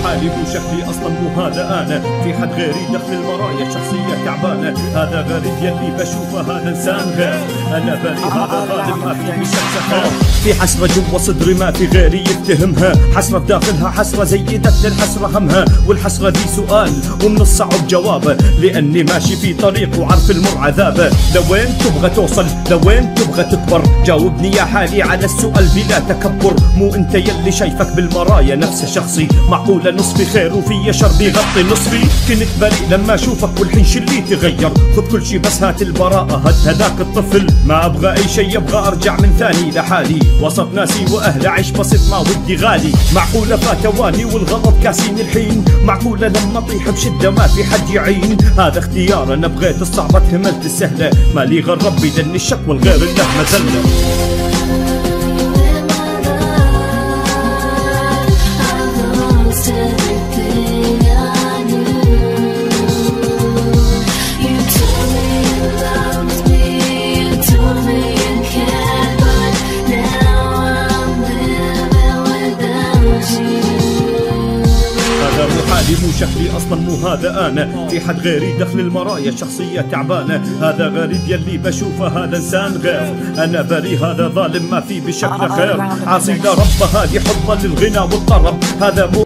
محالي مو شكلي اصلا مو هذا انا، في حد غيري دخل المرايا شخصية تعبانة، هذا غريب يلي بشوفه هذا انسان غير، انا بريء هذا ظالم ما في بشك سخاف، في حسرة جوا صدري ما في غيري يتهمها، حسرة داخلها حسرة زيدت للحسرة همها، والحسرة دي سؤال ومن الصعب جوابه، لاني ماشي في طريق وعرف المر عذابه، لوين تبغى توصل لوين تبغى تكبر، جاوبني يا حالي على السؤال بلا تكبر، مو انت يلي شايفك بالمرايا نفس شخصي، معقولة نصفي خير وفي شر بيغطي نصفي، كنت بريء لما اشوفك والحين شلي تغير، خذ كل شي بس هات البراءة، هات هذاك الطفل، ما ابغى اي شي ابغى ارجع من ثاني لحالي، وسط ناسي واهل اعيش بسيط ما ودي غالي، معقولة فات اواني والغضب كاسين الحين، معقولة لما اطيح بشدة ما في حد يعين، هذا اختيار انا بغيت الصعبة تهملت السهلة، مالي غير ربي لاني الشكوى الغير الله مذلة. حالي مو شكلي اصلا مو هذا انا، في حد غيري دخل المرايا شخصية تعبانة، هذا غريب يلي بشوفه هذا انسان غير، انا بريء هذا ظالم ما في بشكل خير، عاصي لربه هذه حبه للغنى والطرب، هذا مو